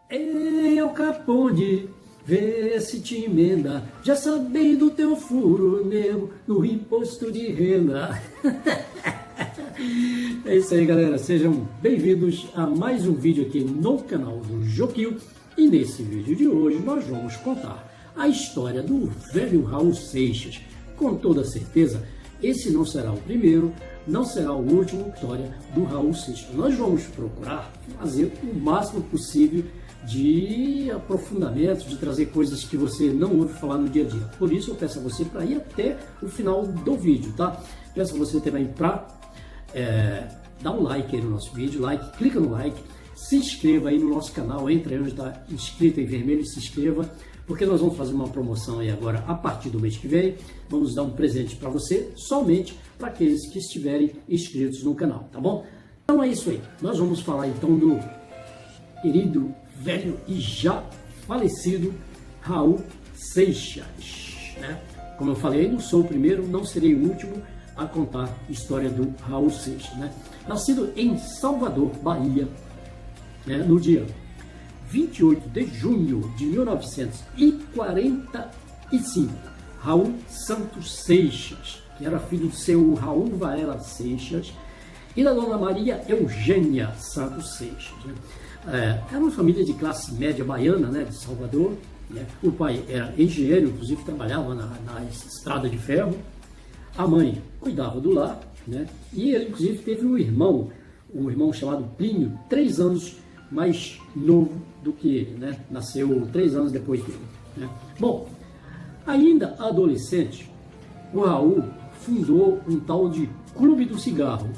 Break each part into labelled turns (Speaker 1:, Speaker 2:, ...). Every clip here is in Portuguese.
Speaker 1: Ei, Al Capone, vê se te emenda, já sabei do teu furo, nego, no imposto de renda. É isso aí, galera, sejam bem-vindos a mais um vídeo aqui no canal do Joquinho. E nesse vídeo de hoje nós vamos contar a história do velho Raul Seixas. Com toda certeza, esse não será o primeiro, não será o último história do Raul Seixas. Nós vamos procurar fazer o máximo possível de aprofundamento, de trazer coisas que você não ouve falar no dia a dia. Por isso eu peço a você para ir até o final do vídeo, tá? Peço a você também para dar um like aí no nosso vídeo, clica no like, se inscreva aí no nosso canal, entra aí onde está inscrito em vermelho e se inscreva, porque nós vamos fazer uma promoção aí agora a partir do mês que vem. Vamos dar um presente para você, somente para aqueles que estiverem inscritos no canal, tá bom? Então é isso aí, nós vamos falar então do querido, velho e já falecido Raul Seixas, né? Como eu falei, não sou o primeiro, não serei o último a contar a história do Raul Seixas, né? Nascido em Salvador, Bahia, né, no dia 28 de junho de 1945, Raul Santos Seixas, que era filho do seu Raul Varela Seixas e da dona Maria Eugênia Santos Seixas, né? Era uma família de classe média baiana, né, de Salvador, né? O pai era engenheiro, inclusive trabalhava na estrada de ferro. A mãe cuidava do lar, né? E ele, inclusive, teve um irmão chamado Plínio, 3 anos mais novo do que ele, né? Nasceu 3 anos depois dele, né? Bom, ainda adolescente, o Raul fundou um tal de Clube do Cigarro.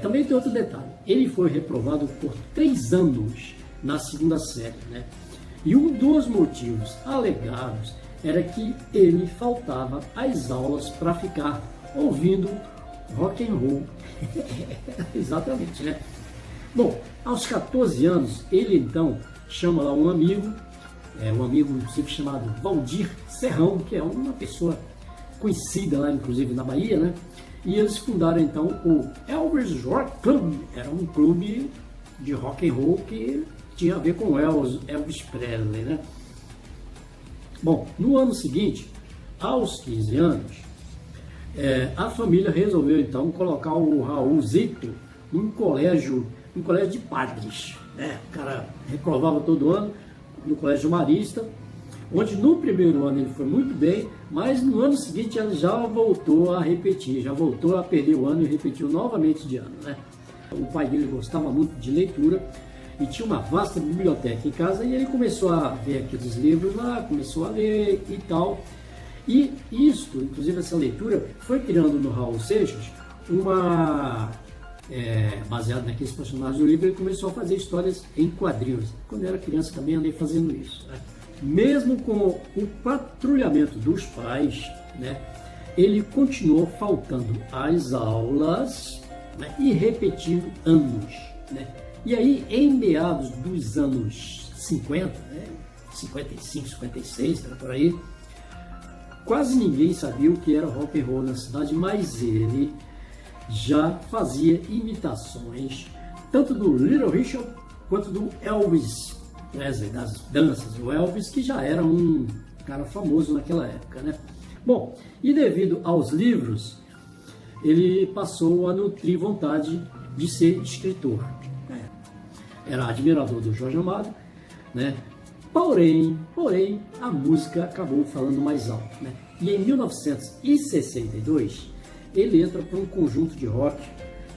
Speaker 1: Também tem outro detalhe, ele foi reprovado por 3 anos na 2ª série, né? E um dos motivos alegados era que ele faltava às aulas para ficar ouvindo rock and roll. Exatamente, né? Bom, aos 14 anos, ele então chama lá um amigo inclusive chamado Valdir Serrão, que é uma pessoa conhecida lá, inclusive na Bahia, né? E eles fundaram então o Elvis Rock Club. Era um clube de rock and roll que tinha a ver com Elvis Presley, né? Bom, no ano seguinte, aos 15 anos, a família resolveu então colocar o Raulzito num colégio de padres, né? O cara reprovava todo ano no colégio marista, onde no primeiro ano ele foi muito bem, mas no ano seguinte ele já voltou a repetir, já voltou a perder o ano e repetiu novamente de ano, né? O pai dele gostava muito de leitura e tinha uma vasta biblioteca em casa, e ele começou a ver aqueles livros lá, começou a ler e tal. E isso, inclusive essa leitura, foi criando no Raul Seixas baseado naqueles personagens do livro, ele começou a fazer histórias em quadrinhos. Quando eu era criança também andei fazendo isso, né? Mesmo com o patrulhamento dos pais, né, ele continuou faltando às aulas, né, e repetindo anos, né? E aí, em meados dos anos 50, né, 55, 56, era por aí, quase ninguém sabia o que era rock and roll na cidade, mas ele já fazia imitações tanto do Little Richard quanto do Elvis Presley, das danças do Elvis, que já era um cara famoso naquela época, né? Bom, e devido aos livros, ele passou a nutrir vontade de ser escritor. Era admirador do Jorge Amado, né? Porém, a música acabou falando mais alto, né? E em 1962, ele entra para um conjunto de rock,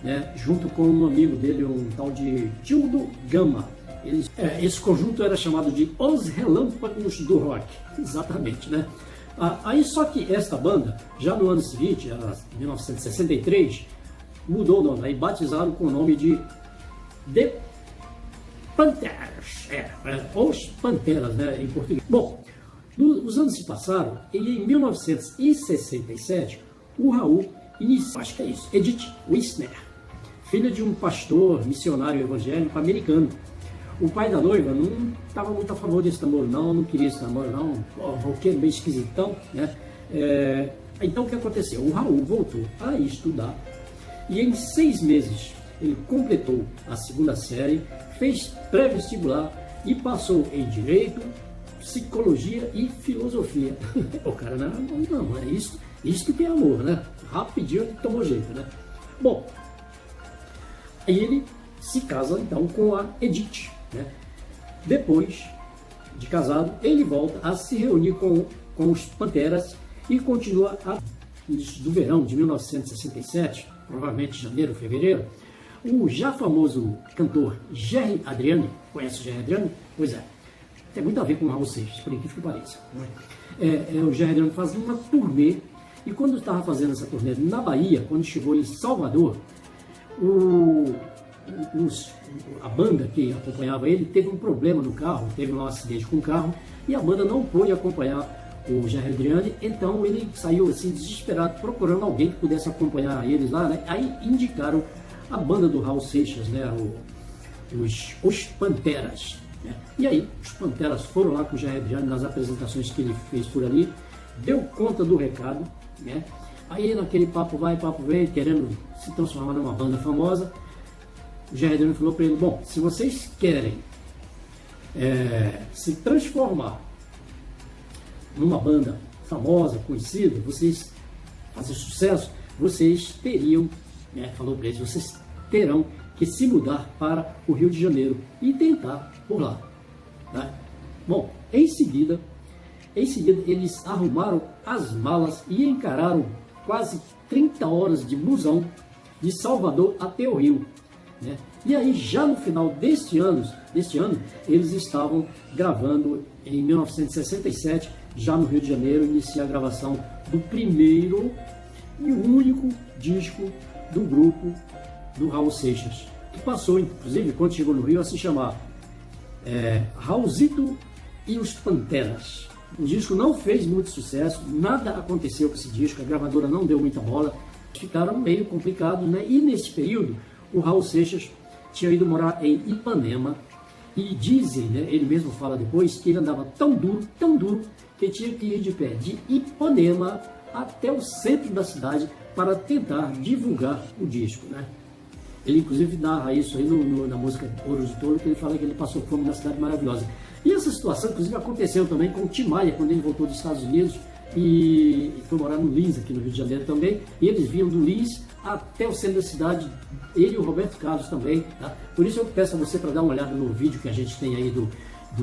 Speaker 1: né, junto com um amigo dele, um tal de Tildo Gama. Esse conjunto era chamado de Os Relâmpagos do Rock, exatamente, né? Aí só que esta banda, já no ano seguinte, era 1963, mudou o nome, aí batizaram com o nome de The Panteras, Os Panteras, né, em português. Bom, os anos se passaram e em 1967 o Raul iniciou, acho que é isso, Edith Wisner, filha de um pastor missionário evangélico americano. O pai da noiva não estava muito a favor desse namoro, não queria esse namoro, não, roqueiro meio esquisitão, né? Então o que aconteceu? O Raul voltou a estudar e em 6 meses ele completou a 2ª série, fez pré-vestibular e passou em Direito, Psicologia e Filosofia. O cara não é isso que é amor, né? Rapidinho ele tomou jeito, né? Bom, aí ele se casa então com a Edith, né? Depois de casado, ele volta a se reunir com os Panteras e continua do verão de 1967, provavelmente janeiro, fevereiro, o já famoso cantor Gerry Adriani, conhece o Gerry Adriani? Pois é, tem muito a ver com o Raul Seixas, por incrível que pareça. O Gerry Adriani faz uma turnê, e quando estava fazendo essa turnê na Bahia, quando chegou em Salvador, a banda que acompanhava ele teve um problema no carro, teve um acidente com o carro, e a banda não pôde acompanhar o Gerry Adriani, então ele saiu assim desesperado, procurando alguém que pudesse acompanhar eles lá, né? Aí indicaram a banda do Raul Seixas, né? Os Panteras, né? E aí os Panteras foram lá com o Gerry Adriani nas apresentações que ele fez por ali, deu conta do recado, né? Aí naquele papo vai, papo vem, querendo se transformar numa banda famosa, o Gerry Adriani falou para ele: bom, se vocês querem se transformar numa banda famosa, conhecida, vocês fazer sucesso, vocês teriam, né, falou para eles, vocês terão que se mudar para o Rio de Janeiro e tentar por lá, né? Bom, em seguida eles arrumaram as malas e encararam quase 30 horas de busão de Salvador até o Rio, né? E aí, já no final deste ano, eles estavam gravando em 1967, já no Rio de Janeiro, iniciar a gravação do primeiro e único disco do grupo do Raul Seixas, que passou, inclusive, quando chegou no Rio, a se chamar Raulzito e os Panteras. O disco não fez muito sucesso, nada aconteceu com esse disco, a gravadora não deu muita bola, ficaram meio complicados, né? E nesse período, o Raul Seixas tinha ido morar em Ipanema, e dizem, né, ele mesmo fala depois, que ele andava tão duro, que tinha que ir de pé de Ipanema até o centro da cidade para tentar divulgar o disco, né? Ele inclusive narra isso aí na música Ouro de Touro, que ele fala que ele passou fome na Cidade Maravilhosa. E essa situação, inclusive, aconteceu também com o Tim Maia, quando ele voltou dos Estados Unidos e foi morar no Lins, aqui no Rio de Janeiro também, e eles vinham do Lins até o centro da cidade, ele e o Roberto Carlos também, tá? Por isso eu peço a você para dar uma olhada no vídeo que a gente tem aí do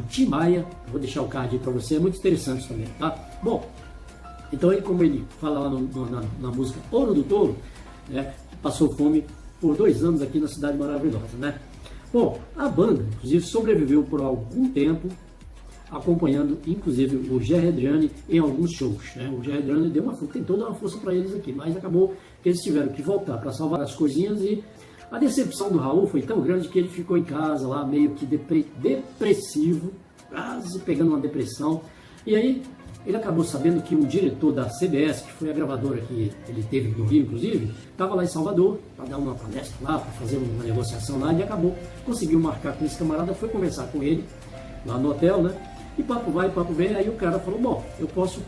Speaker 1: Tim Maia, eu vou deixar o card aí para você, é muito interessante também, tá? Bom, então ele, como ele fala lá na música Ouro do Touro, né, passou fome por 2 anos aqui na Cidade Maravilhosa, né? Bom, a banda, inclusive, sobreviveu por algum tempo, acompanhando, inclusive, o Gerry Adriani em alguns shows, né? O Gerry Adriani tentou dar uma força para eles aqui, mas acabou que eles tiveram que voltar para salvar as coisinhas, e a decepção do Raul foi tão grande que ele ficou em casa lá, meio que depressivo, quase pegando uma depressão. E aí ele acabou sabendo que o diretor da CBS, que foi a gravadora que ele teve no Rio, inclusive, estava lá em Salvador para dar uma palestra lá, para fazer uma negociação lá, e conseguiu marcar com esse camarada, foi conversar com ele lá no hotel, né? E papo vai, papo vem. Aí o cara falou: bom, eu posso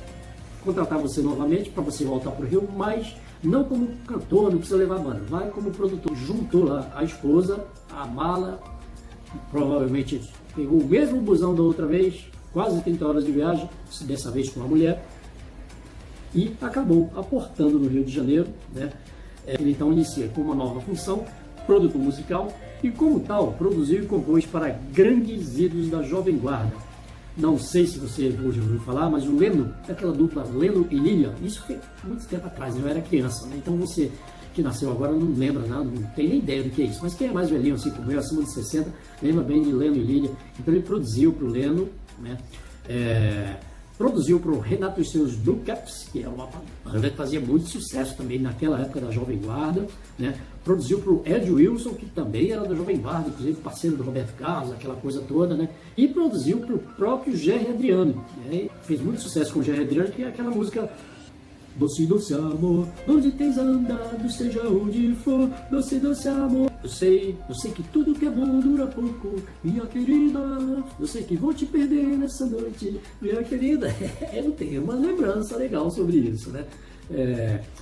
Speaker 1: contratar você novamente para você voltar para o Rio, mas não como cantor, não precisa levar a banda, vai como produtor. Juntou lá a esposa, a mala, provavelmente pegou o mesmo busão da outra vez, quase 30 horas de viagem, dessa vez com a mulher, e acabou aportando no Rio de Janeiro, né? Ele então inicia com uma nova função, produtor musical, e como tal, produziu e compôs para grandes ídolos da Jovem Guarda. Não sei se você hoje ouviu falar, mas o Leno, aquela dupla Leno e Lília, isso foi muito tempo atrás, né? Eu era criança, né? Então você que nasceu agora não lembra nada, não tem nem ideia do que é isso, mas quem é mais velhinho, assim como eu, acima de 60, lembra bem de Leno e Lília. Então ele produziu para o Leno, né? Produziu para o Renato e seus Blue Caps, que é uma banda que fazia muito sucesso também naquela época da Jovem Guarda, né? Produziu para o Ed Wilson, que também era da Jovem Guarda, inclusive parceiro do Roberto Carlos, aquela coisa toda, né? E produziu para o próprio Gerry Adriani, né? Fez muito sucesso com o Gerry Adriani, que é aquela música Doce, doce amor, onde tens andado, seja onde for, doce, doce amor. Eu sei que tudo que é bom dura pouco, minha querida. Eu sei que vou te perder nessa noite, minha querida. Eu tenho uma lembrança legal sobre isso, né?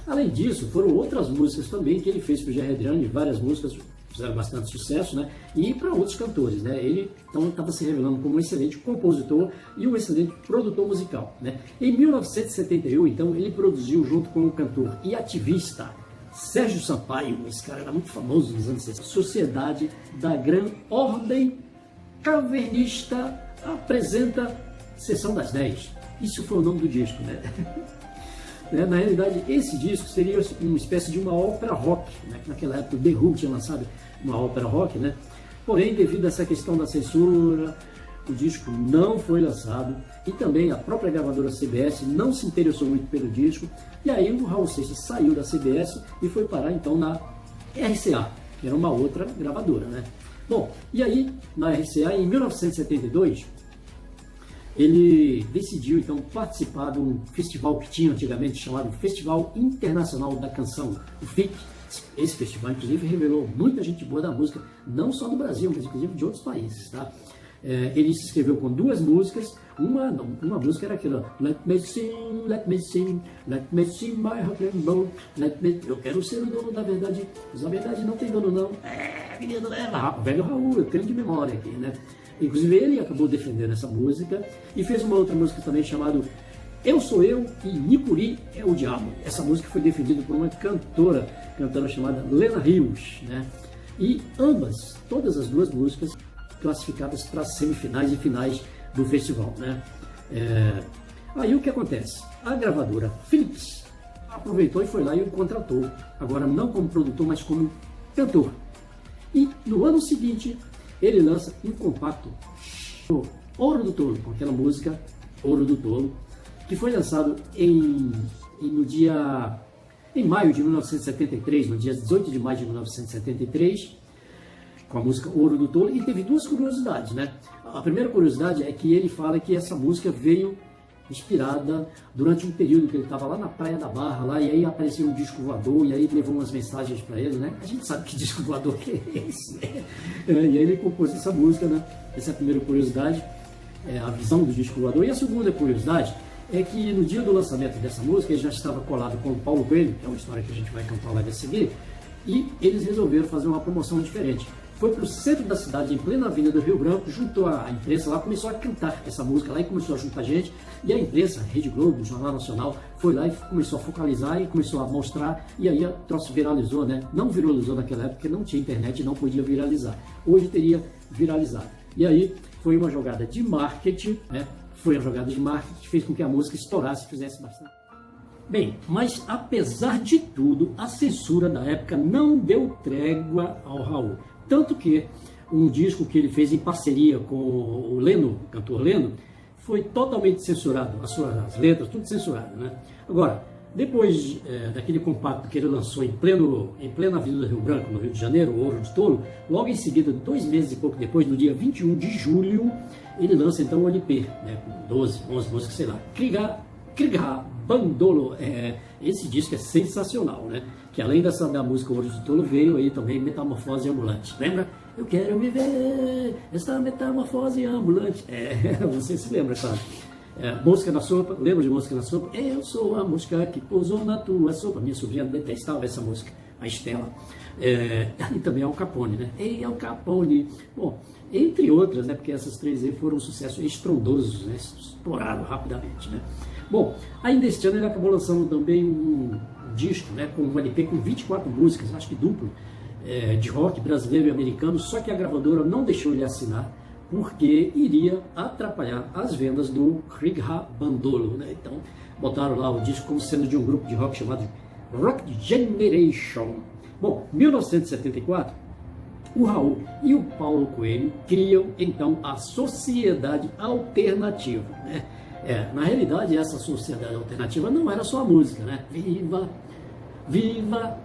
Speaker 1: Além disso, foram outras músicas também que ele fez para o Gerry Adriani, várias músicas, fizeram bastante sucesso, né? E para outros cantores, né? Ele então estava se revelando como um excelente compositor e um excelente produtor musical, né? Em 1971, então, ele produziu junto com o cantor e ativista Sérgio Sampaio, esse cara era muito famoso nos anos 60, Sociedade da Gran Ordem Cavernista apresenta Sessão das 10. Isso foi o nome do disco, né? Na realidade, esse disco seria uma espécie de uma ópera rock, né? Naquela época o The Who tinha lançado uma ópera rock, né? Porém, devido a essa questão da censura, o disco não foi lançado e também a própria gravadora CBS não se interessou muito pelo disco, e aí o Raul Seixas saiu da CBS e foi parar então na RCA, que era uma outra gravadora, né? Bom, e aí na RCA em 1972 ele decidiu então participar de um festival que tinha antigamente chamado Festival Internacional da Canção, o FIC. Esse festival inclusive revelou muita gente boa da música, não só do Brasil, mas inclusive de outros países, tá? Ele se inscreveu com duas músicas. Uma música era aquela Let me sing, let me sing, let me sing my rock and roll, let me... Eu quero ser o dono da verdade, mas a verdade não tem dono não. Menino, velho Raul, eu tenho de memória aqui, né? Inclusive ele acabou defendendo essa música e fez uma outra música também chamada Eu Sou Eu e Nicuri é o Diabo. Essa música foi defendida por uma cantora chamada Lena Rios, né? E todas as duas músicas classificadas para as semifinais e finais do festival, né? Aí o que acontece? A gravadora Philips aproveitou e foi lá e o contratou, agora não como produtor, mas como cantor. E no ano seguinte ele lança um compacto, Ouro do Tolo, com aquela música Ouro do Tolo, que foi lançado em maio de 1973, no dia 18 de maio de 1973, com a música Ouro do Tolo, e teve duas curiosidades, né? A primeira curiosidade é que ele fala que essa música veio inspirada durante um período que ele estava lá na Praia da Barra, lá, e aí apareceu um disco voador, e aí ele levou umas mensagens para ele, né? A gente sabe que disco voador que é esse, né? E aí ele compôs essa música, né? Essa é a primeira curiosidade, a visão do disco voador. E a segunda curiosidade é que no dia do lançamento dessa música, ele já estava colado com o Paulo Coelho, que é uma história que a gente vai cantar lá a seguir, e eles resolveram fazer uma promoção diferente. Foi para o centro da cidade, em plena avenida do Rio Branco, juntou a imprensa lá, começou a cantar essa música lá e começou a juntar gente. E a imprensa, Rede Globo, Jornal Nacional, foi lá e começou a focalizar e começou a mostrar. E aí o troço viralizou, né? Não viralizou naquela época, porque não tinha internet e não podia viralizar. Hoje teria viralizado. E aí foi uma jogada de marketing, né? Foi a jogada de marketing que fez com que a música estourasse e fizesse bastante. Bem, mas apesar de tudo, a censura da época não deu trégua ao Raul. Tanto que um disco que ele fez em parceria com o Leno, o cantor Leno, foi totalmente censurado, as suas letras, tudo censurado, né? Agora, depois daquele compacto que ele lançou em plena Avenida Rio Branco, no Rio de Janeiro, o Ouro de Tolo, logo em seguida, 2 meses e pouco depois, no dia 21 de julho, ele lança então o LP, né, com 12, 11 músicas, sei lá, Kriga Bandolo. Esse disco é sensacional, né? Que além da música Ouro de Tolo, veio aí também Metamorfose Ambulante. Lembra? Eu quero viver essa metamorfose ambulante. Você se lembra, sabe? Mosca na sopa, lembra de Mosca na sopa? Eu sou a mosca que pousou na tua sopa. Minha sobrinha detestava essa música, a Estela. E também Al Capone, né? Ei, Al Capone. Bom, entre outras, né? Porque essas três aí foram um sucesso estrondoso, né? Exploraram rapidamente, né? Bom, ainda este ano ele acabou lançando também um disco, né? Com um LP com 24 músicas, acho que duplo, de rock brasileiro e americano, só que a gravadora não deixou ele assinar, porque iria atrapalhar as vendas do Kriga Bandolo, né? Então, botaram lá o disco como sendo de um grupo de rock chamado Rock Generation. Bom, 1974, o Raul e o Paulo Coelho criam, então, a Sociedade Alternativa, né? Na realidade, essa Sociedade Alternativa não era só a música, né? Viva, viva,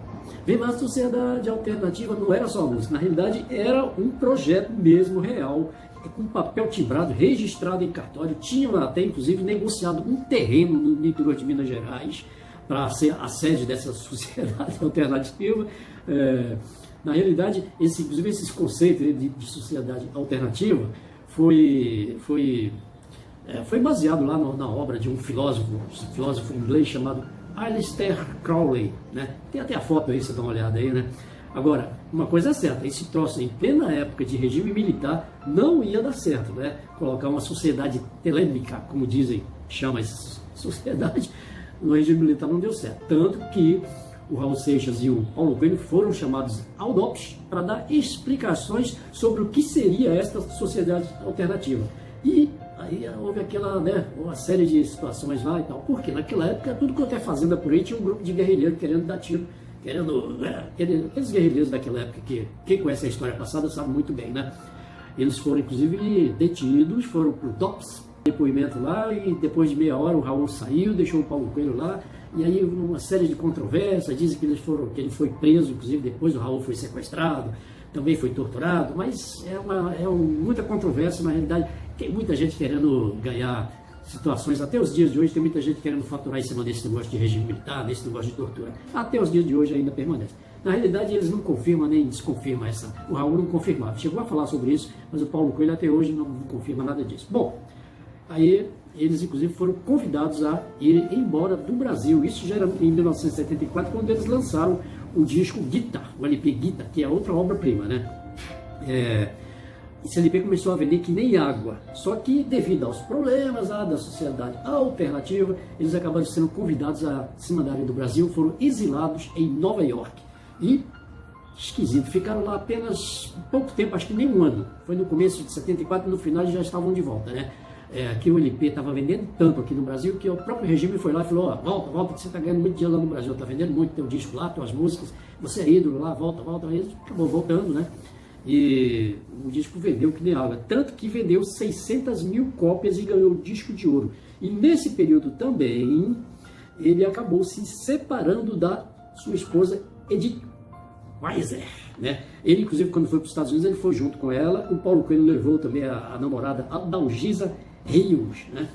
Speaker 1: viva a Sociedade Alternativa, não era só a música. Na realidade, era um projeto mesmo real, com papel timbrado, registrado em cartório. Tinham até, inclusive, negociado um terreno no interior de Minas Gerais para ser a sede dessa Sociedade Alternativa. Na realidade, inclusive, esses conceitos de sociedade alternativa foi baseado lá na obra de um filósofo inglês chamado Aleister Crowley, né? Tem até a foto aí, você dá uma olhada aí, né? Agora, uma coisa é certa, esse troço em plena época de regime militar não ia dar certo, né? Colocar uma sociedade telêmica, como dizem, chama essa sociedade, no regime militar não deu certo. Tanto que o Raul Seixas e o Paulo Coelho foram chamados ao DOPS para dar explicações sobre o que seria esta sociedade alternativa. E aí houve aquela, né, uma série de situações lá e tal. Porque naquela época, tudo quanto é fazenda por aí, tinha um grupo de guerrilheiros querendo dar tiro. Aqueles guerrilheiros daquela época, que quem conhece a história passada sabe muito bem, né? Eles foram, inclusive, detidos, foram para o DOPS, depoimento lá, e depois de meia hora o Raul saiu, deixou o Paulo Coelho lá, e aí uma série de controvérsias, dizem que que ele foi preso, inclusive depois o Raul foi sequestrado, também foi torturado, mas muita controvérsia, na realidade, tem muita gente querendo ganhar situações, até os dias de hoje tem muita gente querendo faturar em cima desse negócio de regime militar, desse negócio de tortura, até os dias de hoje ainda permanece. Na realidade eles não confirmam nem desconfirmam o Raul não confirmava, chegou a falar sobre isso, mas o Paulo Coelho até hoje não confirma nada disso. Bom, aí eles inclusive foram convidados a ir embora do Brasil, isso já era em 1974, quando eles lançaram o disco Guitar, o LP Guitar, que é outra obra-prima, né? Esse LP começou a vender que nem água, só que devido aos problemas da sociedade alternativa, eles acabaram sendo convidados a se mandarem do Brasil, foram exilados em Nova York. E, esquisito, ficaram lá apenas pouco tempo, acho que nem um ano. Foi no começo de 74 e no final eles já estavam de volta, né? Que o LP estava vendendo tanto aqui no Brasil que o próprio regime foi lá e falou: volta, que você está ganhando muito dinheiro lá no Brasil, está vendendo muito teu disco lá, tuas músicas, você é ídolo lá, volta. Aí acabou voltando, né? E o disco vendeu que nem água, tanto que vendeu 600 mil cópias e ganhou o disco de ouro. E nesse período também, ele acabou se separando da sua esposa Edith Weiser, né? Ele, inclusive, quando foi para os Estados Unidos, ele foi junto com ela. O Paulo Coelho levou também a namorada Adalgisa Rios, né?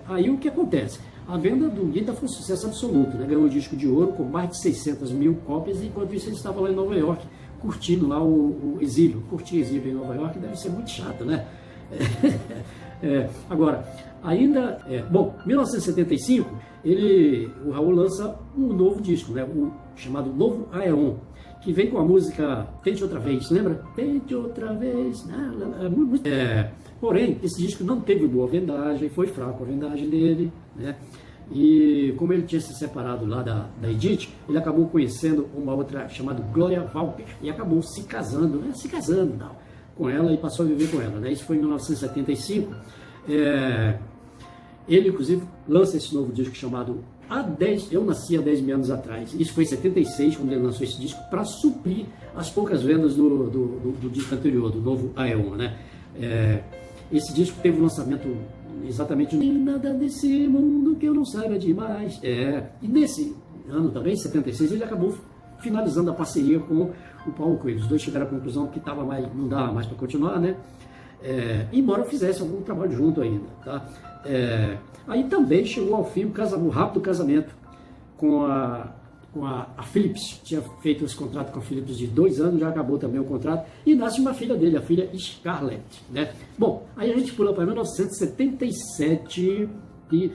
Speaker 1: Aí o que acontece? A venda do Guitar foi um sucesso absoluto, né? Ganhou o disco de ouro com mais de 600 mil cópias, e enquanto isso ele estava lá em Nova York, curtindo lá o exílio. Curtir exílio em Nova York deve ser muito chato, né? Agora, ainda... bom, em 1975, o Raul lança um novo disco, né? O chamado Novo Aeon, que vem com a música Tente Outra Vez, lembra? Tente Outra Vez. Porém, esse disco não teve boa vendagem, foi fraco a vendagem dele, né? E como ele tinha se separado lá da Edith, ele acabou conhecendo uma outra chamada Gloria Walker e acabou se casando não, com ela, e passou a viver com ela, né? Isso foi em 1975. Ele, inclusive, lança esse novo disco chamado Eu Nasci há 10 mil anos atrás. Isso foi em 76, quando ele lançou esse disco, para suprir as poucas vendas do disco anterior, do Novo Aeon, né? Esse disco teve um lançamento exatamente nada desse mundo que eu não saiba demais. E nesse ano também, 76, ele acabou finalizando a parceria com o Paulo Coelho. Os dois chegaram à conclusão que não dava mais para continuar, né? Embora fizesse algum trabalho junto ainda, tá? Aí também chegou ao fim o rápido casamento com a Philips. Tinha feito esse contrato com a Philips de 2 anos, já acabou também o contrato, e nasce uma filha dele, a filha Scarlett, né? Bom, aí a gente pula para 1977, e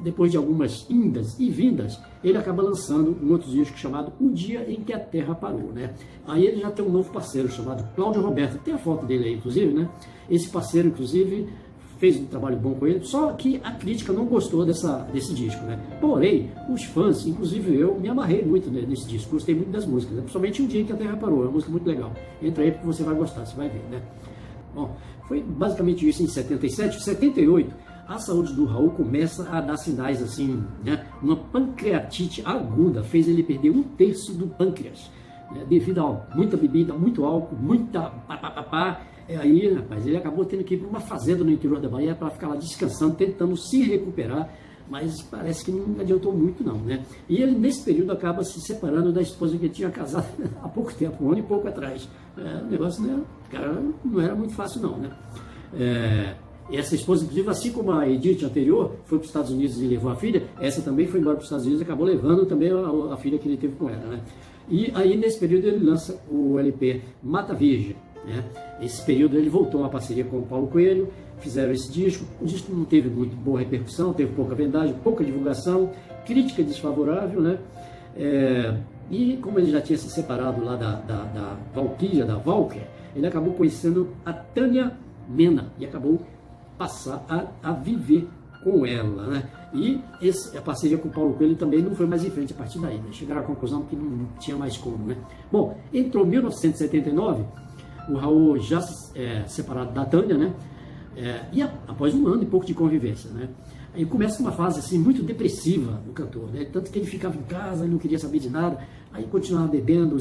Speaker 1: depois de algumas indas e vindas, ele acaba lançando um outro disco chamado O Dia em que a Terra Parou, né? Aí ele já tem um novo parceiro chamado Cláudio Roberto, tem a foto dele aí, inclusive, né? Esse parceiro, inclusive, fez um trabalho bom com ele, só que a crítica não gostou desse disco, né? Porém, os fãs, inclusive eu, me amarrei muito nesse disco, gostei muito das músicas, né? Principalmente O Dia em que a Terra Parou, é uma música muito legal. Entra aí porque você vai gostar, você vai ver, né? Bom, foi basicamente isso em 77. 78, a saúde do Raul começa a dar sinais assim, né? Uma pancreatite aguda fez ele perder 1/3 do pâncreas, né? Devido a muita bebida, muito álcool, muita aí, rapaz, ele acabou tendo que ir para uma fazenda no interior da Bahia para ficar lá descansando, tentando se recuperar, mas parece que não adiantou muito não, né? E ele, nesse período, acaba se separando da esposa que ele tinha casado há pouco tempo, um ano e pouco atrás. O negócio não era muito fácil não, né? Essa esposa, inclusive, assim como a Edith anterior, foi para os Estados Unidos e levou a filha, essa também foi embora para os Estados Unidos e acabou levando também a filha que ele teve com ela, né? E aí, nesse período, ele lança o LP Mata Virgem, né? Esse período ele voltou a uma parceria com o Paulo Coelho, fizeram esse disco. O disco não teve muito boa repercussão, teve pouca vendagem, pouca divulgação, crítica desfavorável, né? E como ele já tinha se separado lá da Valkyria, da Valkyria, ele acabou conhecendo a Tânia Mena e acabou passar a viver com ela, né? E a parceria com o Paulo Coelho também não foi mais em frente a partir daí, né? Chegaram à conclusão que não tinha mais como, né? Bom, entrou 1979, o Raul já separado da Tânia, né? E após um ano e pouco de convivência, né? Aí começa uma fase assim muito depressiva do cantor, né? Tanto que ele ficava em casa, ele não queria saber de nada, aí continuava bebendo,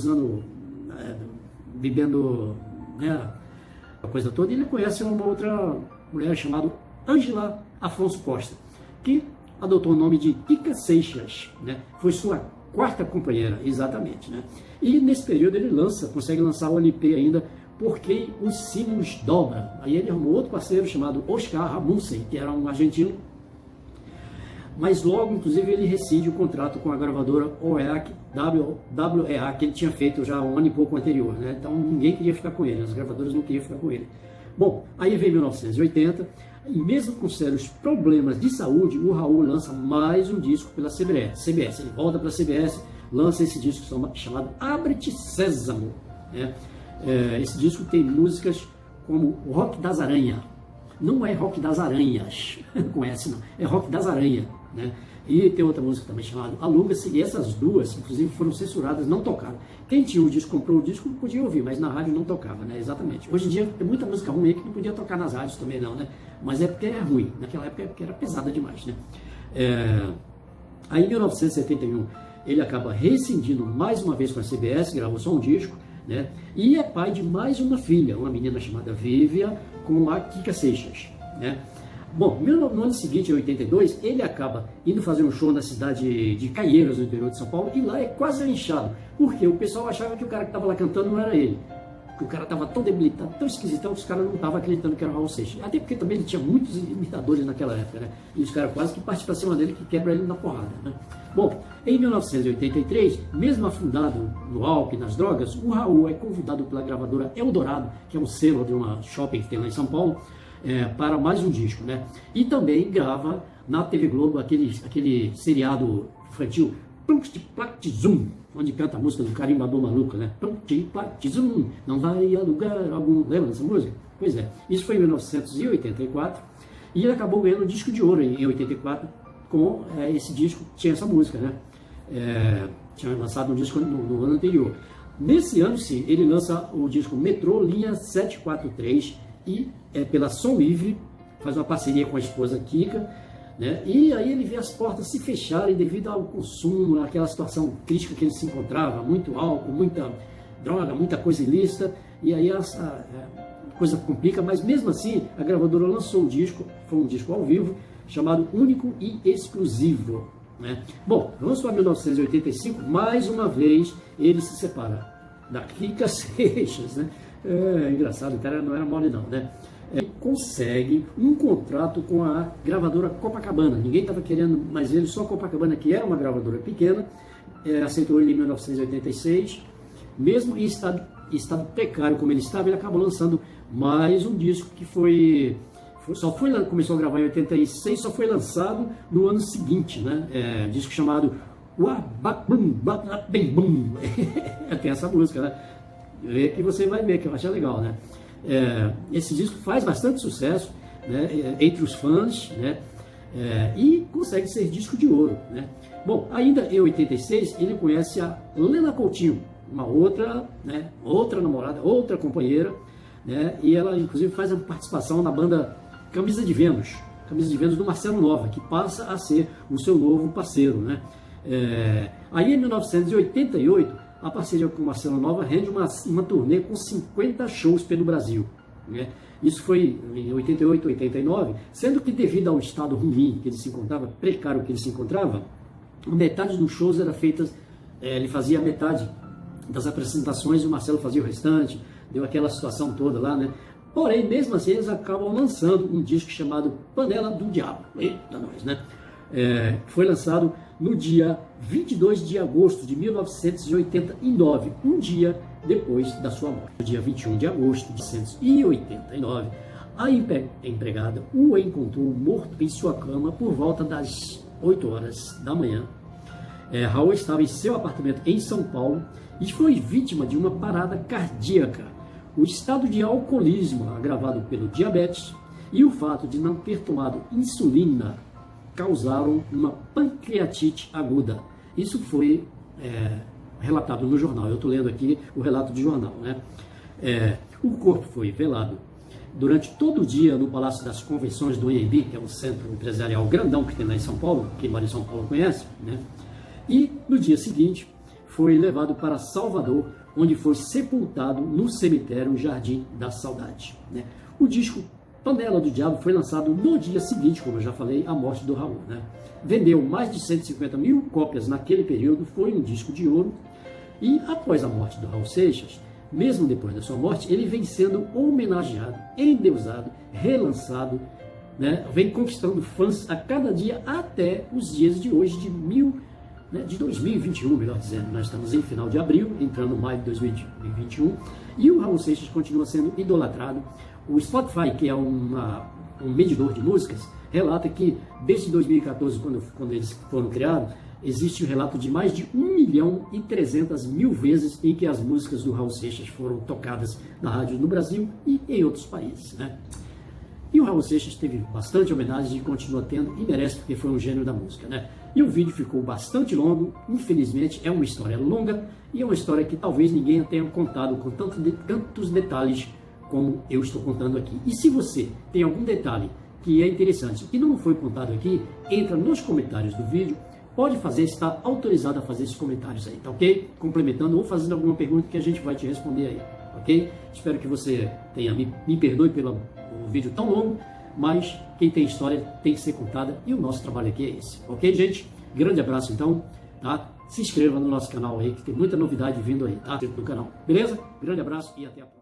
Speaker 1: bebendo, né, a coisa toda, e ele conhece uma outra mulher chamada Ângela Afonso Costa, que adotou o nome de Kika Seixas, né? Foi sua quarta companheira, exatamente, né? E nesse período ele consegue lançar o LP ainda, Porque os Sinos Dobram. Aí ele arrumou outro parceiro chamado Oscar Ramussen, que era um argentino, mas logo, inclusive, ele rescinde o contrato com a gravadora WEA, que ele tinha feito já um ano e pouco anterior, né? Então ninguém queria ficar com ele, as gravadoras não queriam ficar com ele. Bom, aí vem 1980, e mesmo com sérios problemas de saúde, o Raul lança mais um disco pela CBS. Ele volta para a CBS, lança esse disco chamado Abre-te Sésamo, né? Esse disco tem músicas como Rock das Aranhas. Não é Rock das Aranhas, não conhece não, é Rock das Aranhas, né? E tem outra música também chamada Aluga-se, e essas duas, inclusive, foram censuradas, não tocaram. Quem tinha o disco, comprou o disco, podia ouvir, mas na rádio não tocava, né? Exatamente. Hoje em dia tem muita música ruim que não podia tocar nas rádios também não, né? Mas é porque é ruim, naquela época é porque era pesada demais, né? Aí em 1971 ele acaba rescindindo mais uma vez com a CBS, gravou só um disco, né? E é pai de mais uma filha, uma menina chamada Vivian, com a Kika Seixas, né? Bom, no ano seguinte, em 82, ele acaba indo fazer um show na cidade de Caieiras, no interior de São Paulo, e lá é quase linchado, porque o pessoal achava que o cara que estava lá cantando não era ele, que o cara estava tão debilitado, tão esquisitão, que os caras não estavam acreditando que era o Raul Seixas. Até porque também ele tinha muitos imitadores naquela época, né? E os caras quase que partem para cima dele, que quebra ele na porrada, né? Bom, em 1983, mesmo afundado no álcool e nas drogas, o Raul é convidado pela gravadora Eldorado, que é um selo de uma shopping que tem lá em São Paulo, para mais um disco, né? E também grava na TV Globo aquele seriado infantil Plum-Plac-Zum, onde canta a música do Carimbador Maluco, né? Plum-Plac-Zum, não vai a lugar algum. Lembra dessa música? Pois é, isso foi em 1984, e ele acabou ganhando o disco de ouro em 84 com esse disco, tinha essa música, né? Tinha lançado um disco no ano anterior. Nesse ano, sim, ele lança o disco Metrô Linha 743, e pela Som Livre, faz uma parceria com a esposa Kika, né? E aí ele vê as portas se fecharem devido ao consumo, àquela situação crítica que ele se encontrava, muito álcool, muita droga, muita coisa ilícita, e aí a coisa complica, mas mesmo assim a gravadora lançou um disco, foi um disco ao vivo, chamado Único e Exclusivo, né? Bom, vamos para 1985, mais uma vez ele se separa da Kika Seixas, né? Engraçado, o cara não era mole não, né? Consegue um contrato com a gravadora Copacabana. Ninguém estava querendo mais ele, só a Copacabana, que era uma gravadora pequena, aceitou ele em 1986. Mesmo em estado precário como ele estava, ele acabou lançando mais um disco que começou a gravar em 86, só foi lançado no ano seguinte, né? Disco chamado Uababum, Bem Bum. Tem essa música, né? Vê que você vai ver, que eu acho legal, né? Esse disco faz bastante sucesso, né, entre os fãs, né? E consegue ser disco de ouro, né? Bom, ainda em 86 ele conhece a Lena Coutinho, uma outra, né, outra namorada, outra companheira, né? E ela inclusive faz a participação na banda Camisa de Vênus do Marcelo Nova, que passa a ser o seu novo parceiro, né? Aí em 1988 a parceria com o Marcelo Nova rende uma turnê com 50 shows pelo Brasil, né? Isso foi em 88, 89, sendo que devido ao estado ruim que ele se encontrava, precário que ele se encontrava, metade dos shows era feita, ele fazia metade das apresentações e o Marcelo fazia o restante, deu aquela situação toda lá, né? Porém, mesmo assim, eles acabam lançando um disco chamado Panela do Diabo. Eita nós, né? Foi lançado no dia 22 de agosto de 1989, um dia depois da sua morte. No dia 21 de agosto de 1989, a empregada o encontrou morto em sua cama por volta das 8 horas da manhã. Raul estava em seu apartamento em São Paulo e foi vítima de uma parada cardíaca. O estado de alcoolismo agravado pelo diabetes e o fato de não ter tomado insulina causaram uma pancreatite aguda. Isso foi relatado no jornal. Eu estou lendo aqui o relato do jornal, né? O corpo foi velado durante todo o dia no Palácio das Convenções do Anhembi, que é um centro empresarial grandão que tem lá em São Paulo, quem mora em São Paulo conhece, né? E no dia seguinte foi levado para Salvador, onde foi sepultado no cemitério Jardim da Saudade, né? O disco Panela do Diabo foi lançado no dia seguinte, como eu já falei, à morte do Raul, né? Vendeu mais de 150 mil cópias naquele período, foi um disco de ouro. E após a morte do Raul Seixas, mesmo depois da sua morte, ele vem sendo homenageado, endeusado, relançado, né? Vem conquistando fãs a cada dia até os dias de hoje, de 2021, melhor dizendo. Nós estamos em final de abril, entrando em maio de 2021, e o Raul Seixas continua sendo idolatrado. O Spotify, que é um medidor de músicas, relata que desde 2014, quando eles foram criados, existe um relato de mais de 1.300.000 vezes em que as músicas do Raul Seixas foram tocadas na rádio no Brasil e em outros países, né? E o Raul Seixas teve bastante homenagem e continua tendo, e merece, porque foi um gênio da música, né? E o vídeo ficou bastante longo, infelizmente é uma história longa e é uma história que talvez ninguém tenha contado com tantos detalhes como eu estou contando aqui. E se você tem algum detalhe que é interessante e não foi contado aqui, entra nos comentários do vídeo, pode fazer, está autorizado a fazer esses comentários aí, tá ok? Complementando ou fazendo alguma pergunta que a gente vai te responder aí, ok? Espero que você tenha, me perdoe pelo vídeo tão longo, mas quem tem história tem que ser contada e o nosso trabalho aqui é esse, ok, gente? Grande abraço então, tá? Se inscreva no nosso canal aí, que tem muita novidade vindo aí, tá? No canal, beleza? Grande abraço e até a próxima.